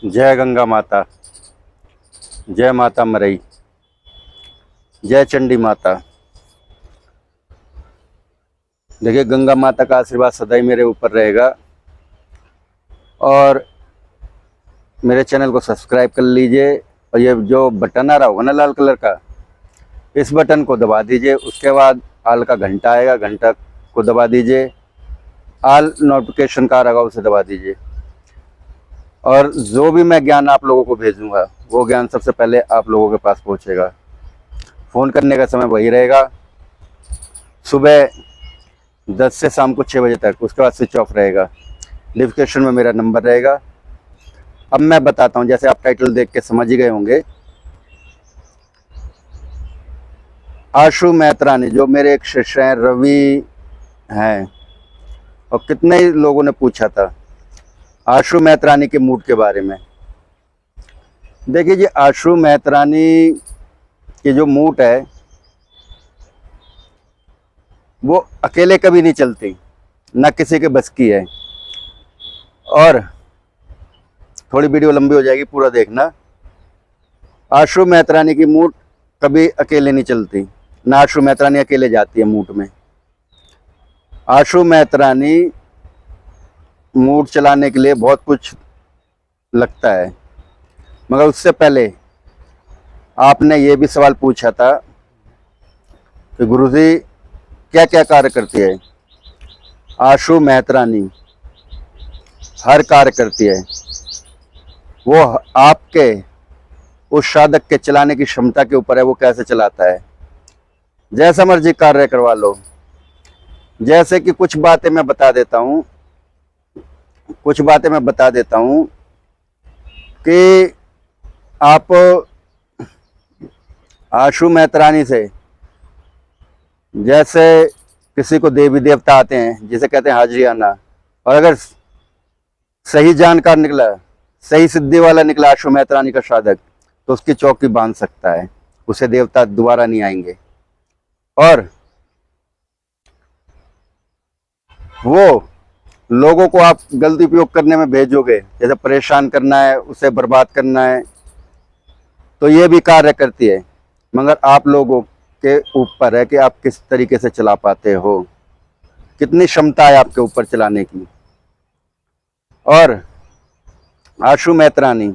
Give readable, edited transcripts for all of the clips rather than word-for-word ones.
जय गंगा माता, जय माता मरई, जय चंडी माता। देखिए, गंगा माता का आशीर्वाद सदा ही मेरे ऊपर रहेगा और मेरे चैनल को सब्सक्राइब कर लीजिए। और ये जो बटन आ रहा होगा ना लाल कलर का, इस बटन को दबा दीजिए। उसके बाद ऑल का घंटा आएगा, घंटा को दबा दीजिए। ऑल नोटिफिकेशन का आ रहा होगा, उसे दबा दीजिए। और जो भी मैं ज्ञान आप लोगों को भेजूंगा वो ज्ञान सबसे पहले आप लोगों के पास पहुंचेगा। फ़ोन करने का समय वही रहेगा, सुबह 10 से शाम को 6 बजे तक। उसके बाद स्विच ऑफ रहेगा। नोटिफिकेशन में मेरा नंबर रहेगा। अब मैं बताता हूँ, जैसे आप टाइटल देख के समझ ही गए होंगे। आशु मैत्रानी जो मेरे एक शिष्य हैं, रवि हैं, और कितने ही लोगों ने पूछा था आशु मैत्रानी के मूड के बारे में। देखिए जी, आशु मैत्रानी की जो मूड है वो अकेले कभी नहीं चलती, ना किसी के बस की है। और थोड़ी वीडियो लंबी हो जाएगी, पूरा देखना। आशु मैत्रानी की मूड कभी अकेले नहीं चलती, ना आशु मैत्रानी अकेले जाती है मूड में। आशु मैत्रानी मूड चलाने के लिए बहुत कुछ लगता है, मगर उससे पहले आपने ये भी सवाल पूछा था कि गुरुजी क्या क्या कार्य करती है। आशु मैत्रानी हर कार्य करती है। वो आपके उस साधक के चलाने की क्षमता के ऊपर है, वो कैसे चलाता है। जैसा मर्जी कार्य करवा लो। जैसे कि कुछ बातें मैं बता देता हूँ कि आप आशु मैत्रानी से, जैसे किसी को देवी देवता आते हैं जिसे कहते हैं हाजिरी आना, और अगर सही जानकार निकला, सही सिद्धि वाला निकला आशु मैत्रानी का साधक, तो उसकी चौकी बांध सकता है। उसे देवता दोबारा नहीं आएंगे। और वो लोगों को आप गलती उपयोग करने में भेजोगे, जैसे परेशान करना है, उसे बर्बाद करना है, तो ये भी कार्य करती है। मगर आप लोगों के ऊपर है कि आप किस तरीके से चला पाते हो, कितनी क्षमता है आपके ऊपर चलाने की। और आशु मैत्रानी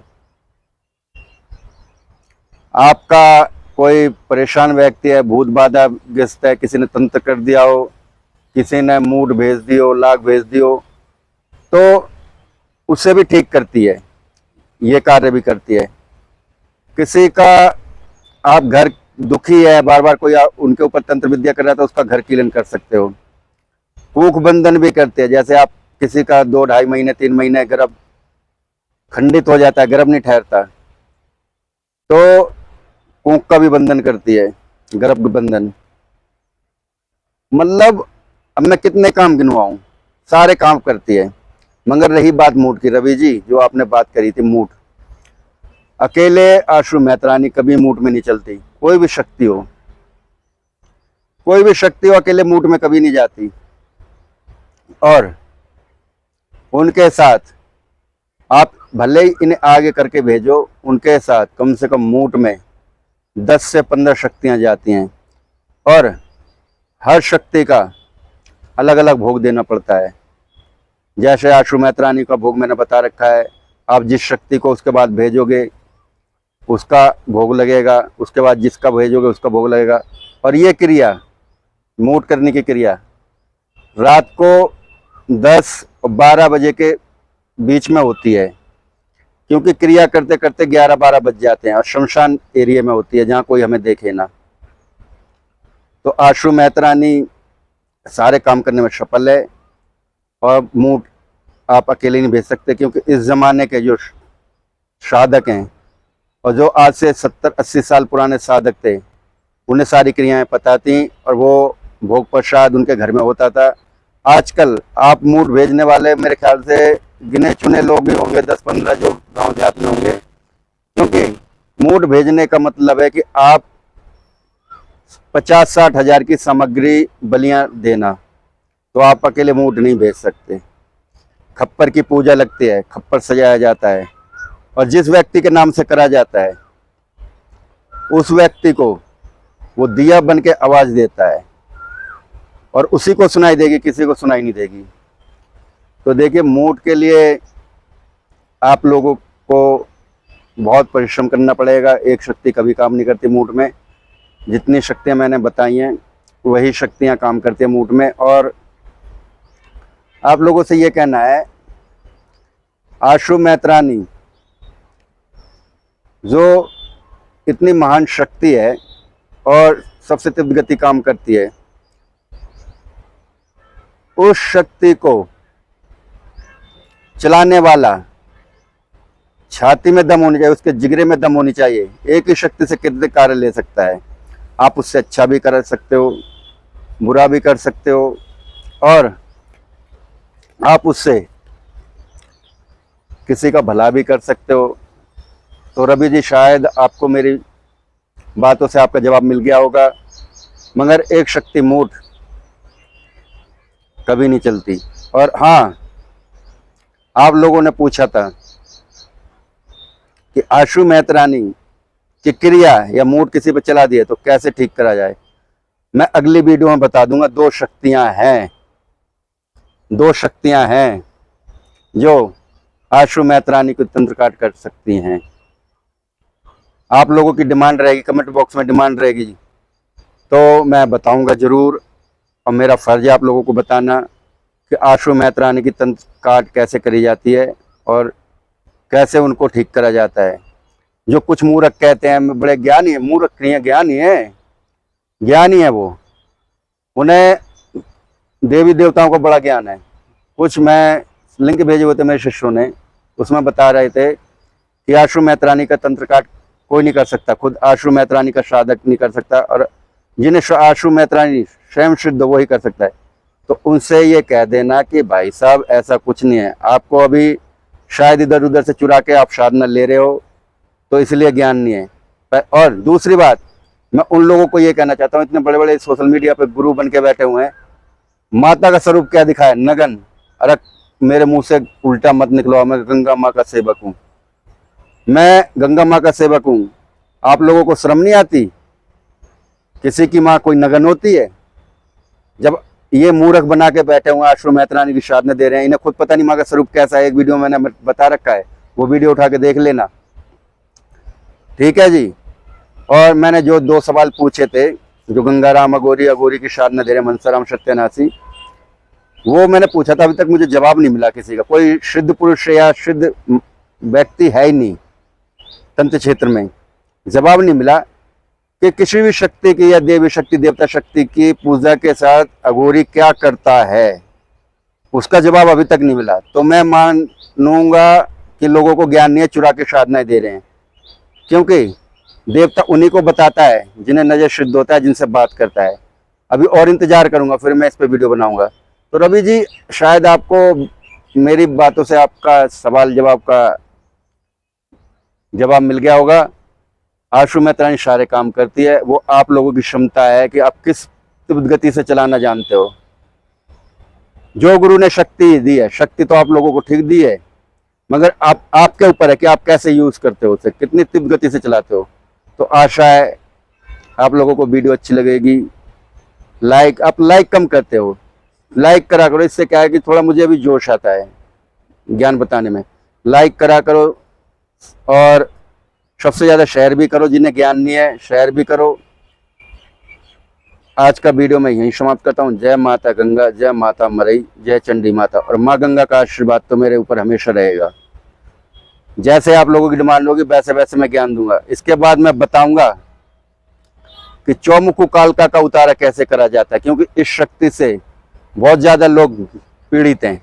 आपका कोई परेशान व्यक्ति है, भूत बाधा ग्रस्त है, किसी ने तंत्र कर दिया हो, किसी ने मूड भेज दियो, लाग भेज दियो, तो उसे भी ठीक करती है। ये कार्य भी करती है। किसी का आप घर दुखी है, बार बार कोई उनके ऊपर तंत्र विद्या कर रहा था, उसका घर क्लीन कर सकते हो। कूख बंधन भी करते हैं। जैसे आप किसी का 2-2.5 महीने 3 महीने गर्भ खंडित हो जाता है, गर्भ नहीं ठहरता, तो कूख का भी बंधन करती है, गर्भ बंधन। मतलब अब मैं कितने काम गिनवाऊं, सारे काम करती है। मगर रही बात मूड की, रवि जी जो आपने बात करी थी मूड, अकेले आशु मैत्रानी कभी मूड में नहीं चलती। कोई भी शक्ति हो, अकेले मूड में कभी नहीं जाती। और उनके साथ आप भले ही इन्हें आगे करके भेजो, उनके साथ कम से कम मूड में 10 से 15 शक्तियां जाती हैं। और हर शक्ति का अलग अलग भोग देना पड़ता है। जैसे आशु मैत्रानी का भोग मैंने बता रखा है। आप जिस शक्ति को उसके बाद भेजोगे उसका भोग लगेगा, उसके बाद जिसका भेजोगे उसका भोग लगेगा। और ये क्रिया, मूड करने की क्रिया, रात को 10 और 12 बजे के बीच में होती है, क्योंकि क्रिया करते करते 11-12 बज जाते हैं, और शमशान एरिया में होती है जहाँ कोई हमें देखे ना। तो आशु मैत्रानी सारे काम करने में सफल है। और मूड आप अकेले नहीं भेज सकते, क्योंकि इस ज़माने के जो साधक हैं और जो आज से 70-80 साल पुराने साधक थे, उन्हें सारी क्रियाएं पता थी, और वो भोग प्रसाद उनके घर में होता था। आजकल आप मूड भेजने वाले मेरे ख्याल से गिने चुने लोग ही होंगे, 10-15 जो गांव देहात में होंगे। क्योंकि मूड भेजने का मतलब है कि आप 50-60 हज़ार की सामग्री बलियां देना, तो आप अकेले मूड नहीं भेज सकते। खप्पर की पूजा लगती है, खप्पर सजाया जाता है, और जिस व्यक्ति के नाम से करा जाता है उस व्यक्ति को वो दिया बन के आवाज देता है और उसी को सुनाई देगी, किसी को सुनाई नहीं देगी। तो देखिए, मूड के लिए आप लोगों को बहुत परिश्रम करना पड़ेगा। एक शक्ति कभी काम नहीं करती मूड में। जितनी शक्तियां मैंने बताई हैं वही शक्तियां काम करती हैं मूड में। और आप लोगों से ये कहना है, आशु मैत्रानी जो इतनी महान शक्ति है और सबसे तीव्र गति काम करती है, उस शक्ति को चलाने वाला छाती में दम होनी चाहिए, उसके जिगरे में दम होनी चाहिए। एक ही शक्ति से कितने कार्य ले सकता है। आप उससे अच्छा भी कर सकते हो, बुरा भी कर सकते हो, और आप उससे किसी का भला भी कर सकते हो। तो रवि जी, शायद आपको मेरी बातों से आपका जवाब मिल गया होगा। मगर एक शक्ति मूड कभी नहीं चलती। और हाँ, आप लोगों ने पूछा था कि आशु मैत्रानी की क्रिया या मूड किसी पे चला दिए तो कैसे ठीक करा जाए। मैं अगली वीडियो में बता दूंगा। दो शक्तियां हैं जो आशु मैत्रानी को तंत्र काट कर सकती हैं। आप लोगों की डिमांड रहेगी, कमेंट बॉक्स में डिमांड रहेगी, तो मैं बताऊंगा जरूर। और मेरा फर्ज है आप लोगों को बताना कि आशु मैत्रानी की तंत्र काट कैसे करी जाती है और कैसे उनको ठीक करा जाता है। जो कुछ मूर्ख कहते हैं बड़े ज्ञानी है, मूर्ख नहीं है, ज्ञानी है वो। उन्हें देवी देवताओं का बड़ा ज्ञान है। कुछ मैं लिंक भेजे हुए थे मेरे शिष्यों ने, उसमें बता रहे थे कि आशु मैत्रानी का तंत्र काट कोई नहीं कर सकता, खुद आशु मैत्रानी का साधक नहीं कर सकता, और जिन्हें आशु मैत्रानी स्वयं सिद्ध वही कर सकता है। तो उनसे ये कह देना कि भाई साहब ऐसा कुछ नहीं है, आपको अभी शायद इधर उधर से चुरा के आप साधना ले रहे हो, तो इसलिए ज्ञान नहीं है। और दूसरी बात, मैं उन लोगों को ये कहना चाहता हूँ, इतने बड़े बड़े सोशल मीडिया पे गुरु बन के बैठे हुए हैं, माता का स्वरूप क्या दिखाए? नगन। अरे मेरे मुंह से उल्टा मत निकलो, मैं गंगा माँ का सेवक हूँ, मैं गंगा माँ का सेवक हूँ। आप लोगों को शर्म नहीं आती? किसी की माँ कोई नगन होती है? जब ये मूर्ख बना के बैठे हुए आशु मैत्रानी की साधना दे रहे हैं, इन्हें खुद पता नहीं माँ का स्वरूप कैसा है। एक वीडियो मैंने बता रखा है, वो वीडियो उठा के देख लेना, ठीक है जी। और मैंने जो 2 सवाल पूछे थे, जो गंगाराम अघोरी की साधना दे रहे मनसाराम सत्यानाशी, वो मैंने पूछा था, अभी तक मुझे जवाब नहीं मिला किसी का। कोई सिद्ध पुरुष या सिद्ध व्यक्ति है ही नहीं तंत्र क्षेत्र में, जवाब नहीं मिला कि किसी भी शक्ति की या देवी शक्ति देवता शक्ति की पूजा के साथ अघोरी क्या करता है, उसका जवाब अभी तक नहीं मिला। तो मैं मानूंगा कि लोगों को ज्ञान नहीं है, चुरा के साधनाएं दे रहे हैं, क्योंकि देवता उन्हीं को बताता है जिन्हें नजर शुद्ध होता है, जिनसे बात करता है। अभी और इंतजार करूंगा, फिर मैं इस पे वीडियो बनाऊंगा। तो रवि जी, शायद आपको मेरी बातों से आपका सवाल जवाब का जवाब मिल गया होगा। आशु मैत्रानी सारे काम करती है, वो आप लोगों की क्षमता है कि आप किस तीव्र गति से चलाना जानते हो। जो गुरु ने शक्ति दी है, शक्ति तो आप लोगों को ठीक दी है, मगर आपके ऊपर है कि आप कैसे यूज करते हो उसे, कितनी तीव्र गति से चलाते हो। तो आशा है आप लोगों को वीडियो अच्छी लगेगी। आप लाइक कम करते हो, लाइक करा करो, इससे क्या है कि थोड़ा मुझे भी जोश आता है ज्ञान बताने में। लाइक करा करो और सबसे ज्यादा शेयर भी करो, जिन्हें ज्ञान नहीं है शेयर भी करो। आज का वीडियो मैं यहीं समाप्त करता हूँ। जय माता गंगा, जय माता मरई, जय चंडी माता। और माँ गंगा का आशीर्वाद तो मेरे ऊपर हमेशा रहेगा। जैसे आप लोगों की डिमांड होगी वैसे वैसे मैं ज्ञान दूंगा। इसके बाद मैं बताऊंगा कि चौमुखी कालका का उतारा कैसे करा जाता है, क्योंकि इस शक्ति से बहुत ज्यादा लोग पीड़ित हैं।